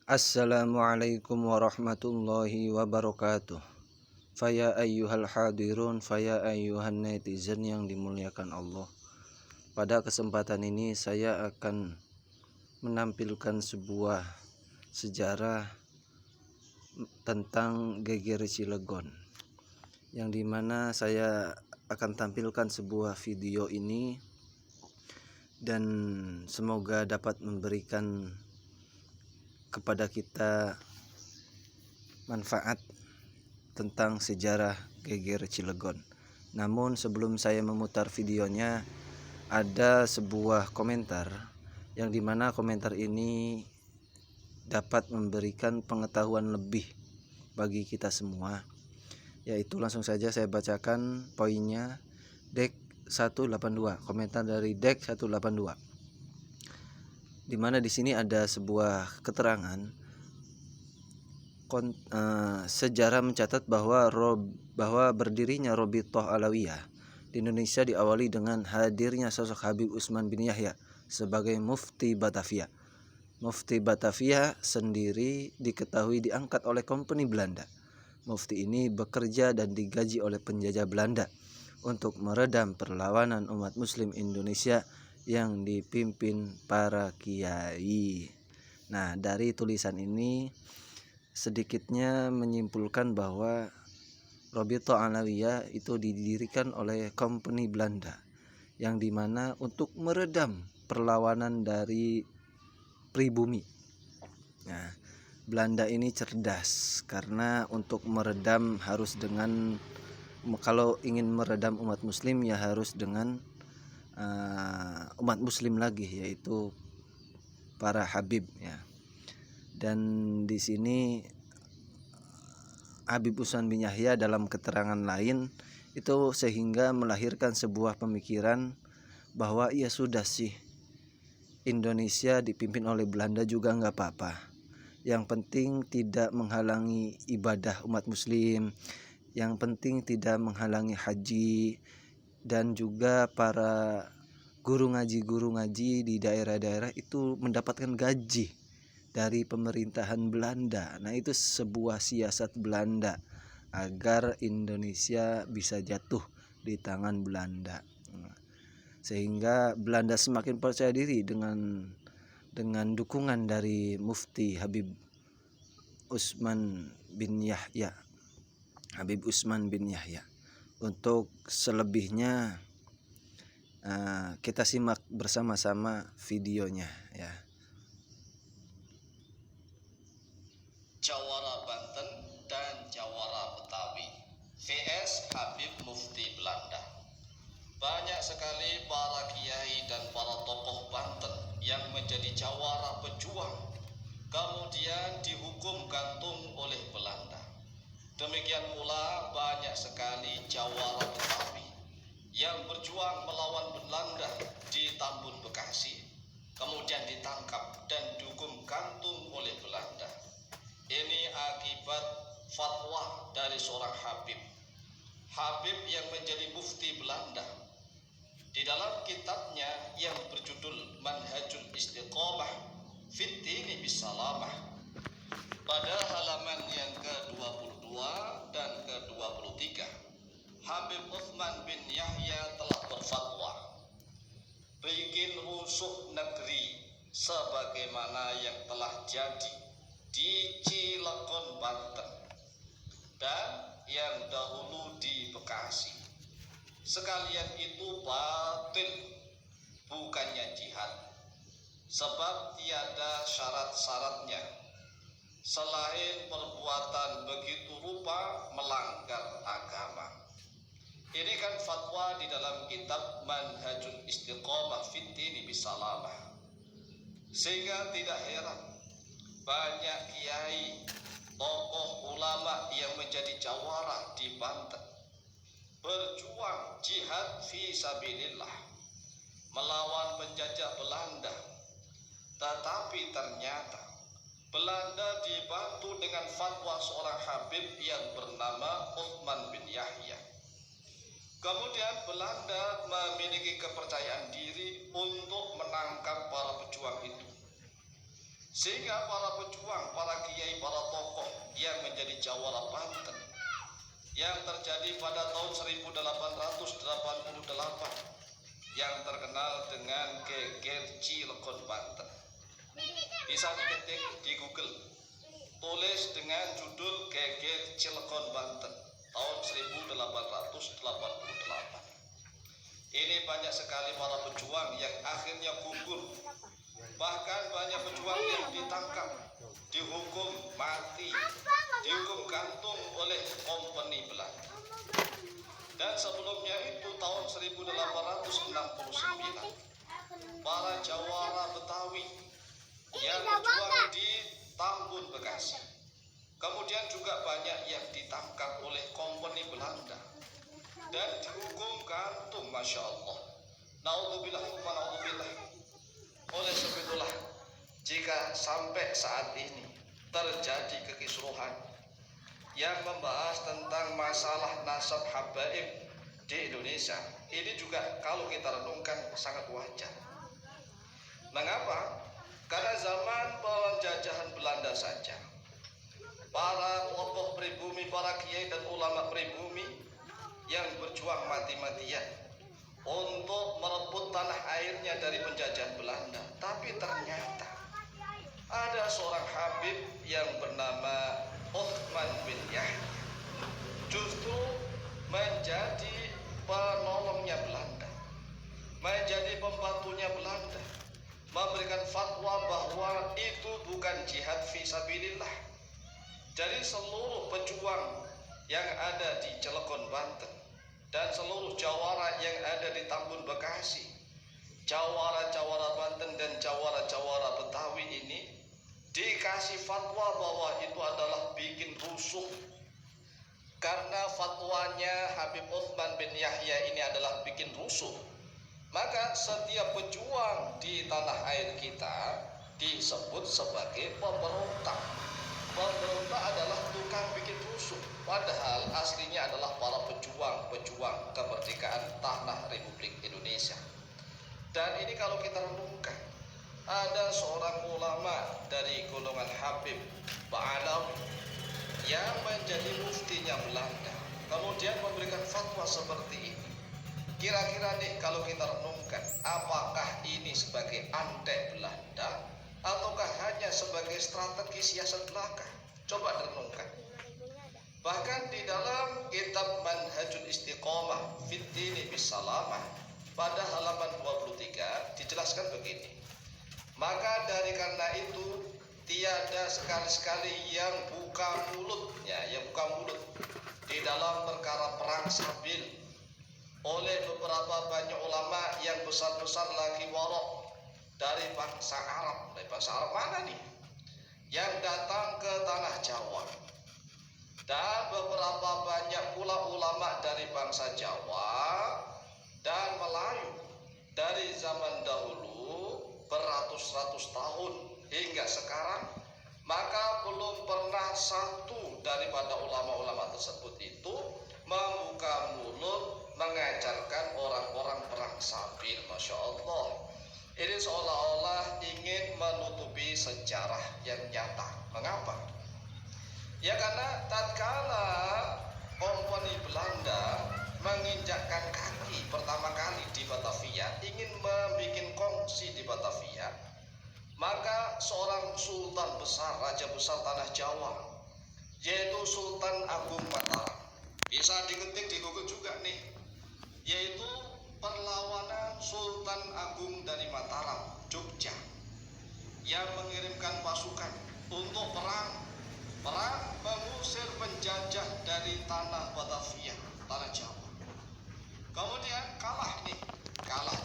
Assalamualaikum warahmatullahi wabarakatuh. Faya ayyuhal hadirun, faya ayyuhan netizen yang dimuliakan Allah. Pada kesempatan ini saya akan menampilkan sebuah sejarah tentang GGRI Cilegon, yang dimana saya akan tampilkan sebuah video ini dan semoga dapat memberikan kepada kita manfaat tentang sejarah GGRI Cilegon. Namun sebelum saya memutar videonya, ada sebuah komentar yang dimana komentar ini dapat memberikan pengetahuan lebih bagi kita semua, yaitu langsung saja saya bacakan poinnya. Dek 182, komentar dari Dek 182, dimana di sini ada sebuah keterangan. Sejarah mencatat bahwa berdirinya Robitoh Alawiyah di Indonesia diawali dengan hadirnya sosok Habib Utsman bin Yahya sebagai Mufti Batavia. Mufti Batavia sendiri diketahui diangkat oleh Kompeni Belanda. Mufti ini bekerja dan digaji oleh penjajah Belanda untuk meredam perlawanan umat Muslim Indonesia yang dipimpin para kiai. Nah, dari tulisan ini sedikitnya menyimpulkan bahwa Robitoh Alawiyah itu didirikan oleh Kompeni Belanda, yang dimana untuk meredam perlawanan dari pribumi. Nah, Belanda ini cerdas karena untuk meredam harus dengan, kalau ingin meredam umat Muslim ya harus dengan umat Muslim lagi, yaitu para Habib ya. Dan di sini Habib Utsman bin Yahya dalam keterangan lain itu sehingga melahirkan sebuah pemikiran bahwa ya sudah sih, Indonesia dipimpin oleh Belanda juga nggak apa-apa. Yang penting tidak menghalangi ibadah umat Muslim, yang penting tidak menghalangi haji, dan juga para guru ngaji di daerah-daerah itu mendapatkan gaji dari pemerintahan Belanda. Nah, itu sebuah siasat Belanda agar Indonesia bisa jatuh di tangan Belanda. Sehingga Belanda semakin percaya diri dengan dukungan dari Mufti Habib Utsman bin Yahya. Habib Utsman bin Yahya. Untuk selebihnya kita simak bersama-sama videonya ya. Jawara Banten dan Jawara Betawi vs Habib Mufti Belanda. Banyak sekali para kiai dan para tokoh Banten yang menjadi jawara pejuang kemudian dihukum gantung oleh Belanda. Demikian pula banyak sekali jawara Betawi yang berjuang melawan Belanda di Tambun Bekasi kemudian ditangkap dan dihukum gantung oleh Belanda. Ini akibat fatwa dari seorang Habib yang menjadi mufti Belanda. Di dalam kitabnya yang berjudul Manhajul Istiqomah Fit Dini Bisalamah, pada halaman yang ke-22 dan ke-23, Habib Utsman bin Yahya telah berfatwa bikin rusuh negeri sebagaimana yang telah jadi di Cilegon, Banten, dan yang dahulu di Bekasi. Sekalian itu batil, bukannya jihad, sebab tiada syarat-syaratnya selain perbuatan begitu rupa melanggar agama. Ini kan fatwa di dalam kitab Manhajul Istiqomah Fit Dini Bisalamah. Sehingga tidak heran banyak kiai, tokoh ulama yang menjadi jawara di Banten berjuang jihad fi sabilillah melawan penjajah Belanda. Tetapi ternyata Belanda dibantu dengan fatwa seorang Habib yang bernama Utsman bin Yahya. Kemudian Belanda memiliki kepercayaan diri untuk menangkap para pejuang itu. Sehingga para Jawara Banten yang terjadi pada tahun 1888 yang terkenal dengan Geger Cilegon Banten. Bisa diketik di Google, tulis dengan judul Geger Cilegon Banten tahun 1888. Ini banyak sekali para pejuang yang akhirnya gugur. Bahkan banyak pejuang yang ditangkap, dihukum mati, dihukum gantung oleh kompeni Belanda. Dan sebelumnya itu tahun 1869, para jawara Betawi yang berjuang di Tambun, Bekasi. Kemudian juga banyak yang ditangkap oleh kompeni Belanda dan dihukum gantung, Masya Allah. Naudzubillah, naudzubillah. Oleh sebab itulah, jika sampai saat ini terjadi kekisruhan yang membahas tentang masalah nasab habaib di Indonesia, ini juga kalau kita renungkan sangat wajar. Mengapa? Karena zaman penjajahan Belanda saja, para tokoh pribumi, para kiai dan ulama pribumi yang berjuang mati-matian untuk merebut tanah airnya dari penjajahan Belanda. Tapi ternyata ada seorang habib yang bernama Uthman bin Yahya justru menjadi penolongnya Belanda, menjadi pembantunya Belanda, memberikan fatwa bahwa itu bukan jihad fisabilillah. Jadi seluruh pejuang yang ada di Cilegon Banten dan seluruh jawara yang ada di Tambun, Bekasi, jawara-jawara Banten dan jawara-jawara Betawi ini dikasih fatwa bahwa itu adalah bikin rusuh. Karena fatwanya Habib Uthman bin Yahya ini adalah bikin rusuh, maka setiap pejuang di tanah air kita disebut sebagai pemberontak. Pemberontak adalah tukang bikin rusuh, padahal aslinya adalah para pejuang kemerdekaan tanah Republik Indonesia. Dan ini kalau kita renungkan, ada seorang ulama dari golongan Habib Ba'alawi yang menjadi muftinya Belanda, kemudian memberikan fatwa seperti ini. Kira-kira nih kalau kita renungkan, apakah ini sebagai antek Belanda ataukah hanya sebagai strategi siasat belaka? Coba renungkan. Bahkan di dalam kitab Manhajul Istiqomah Fid Dini Bisalamah pada halaman 23 dijelaskan begini. Maka dari karena itu tiada sekali-sekali yang buka mulutnya, di dalam perkara perang sabil oleh beberapa banyak ulama yang besar-besar lagi warok dari bangsa Arab. Dari bangsa Arab mana nih? Yang datang ke tanah Jawa. Dan beberapa banyak pula ulama dari bangsa Jawa dan Melayu dari zaman dahulu beratus-ratus tahun hingga sekarang, maka belum pernah satu daripada ulama-ulama tersebut itu membuka mulut mengajarkan orang-orang perang sabil. Masya Allah, ini seolah-olah ingin menutupi sejarah yang nyata. Mengapa? Ya karena tatkala kompeni Belanda menginjakkan kaki pertama kali di Batavia, ingin membuat kongsi di Batavia, maka seorang sultan besar, raja besar tanah Jawa, yaitu Sultan Agung Mataram, bisa diketik di Google juga nih, yaitu perlawanan Sultan Agung dari Mataram, Jogja, yang mengirimkan pasukan untuk perang mengusir penjajah dari tanah Batavia, tanah Jawa. Kemudian kalah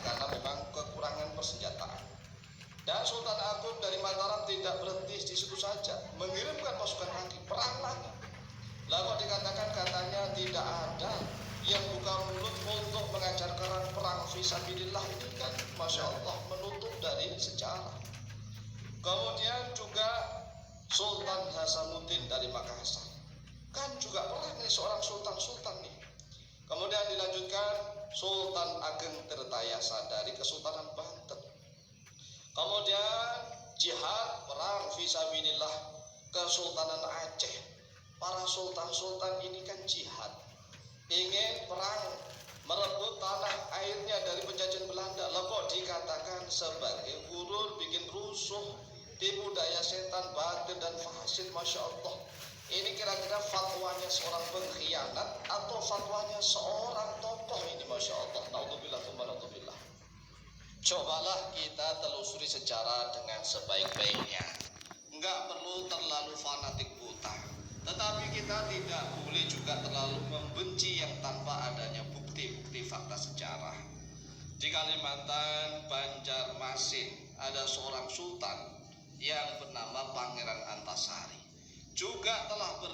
karena memang kekurangan persenjataan. Dan Sultan Agung dari Mataram tidak berhenti di situ saja, mengirimkan pasukan lagi, perang lagi. Lalu dikatakan katanya tidak ada yang buka mulut untuk mengajarkan perang fisabilillah. Ini kan Masya Allah menutup dari sejarah. Kemudian juga Sultan Hasanuddin dari Makassar, kan juga pernah nih seorang sultan nih. Kemudian dilanjutkan Sultan Ageng Tirtayasa dari Kesultanan Banten. Kemudian jihad perang fisabilillah Kesultanan Aceh. para sultan-sultan ini kan jihad, ingin perang, merebut tanah airnya dari penjajahan Belanda. Lah kok dikatakan sebagai gurur, bikin rusuh, tipu daya setan, batil dan fasid. Masya Allah. Ini kira-kira fatwanya seorang pengkhianat atau fatwanya seorang tokoh ini? Masya Allah. Naudzubillah, naudzubillah. Cobalah kita telusuri sejarah dengan sebaik-baiknya. Enggak perlu terlalu fanatik buta, tetapi kita tidak boleh juga terlalu membenci yang tanpa adanya bukti-bukti fakta sejarah. Di Kalimantan Banjarmasin ada seorang sultan yang bernama Pangeran Antasari, juga telah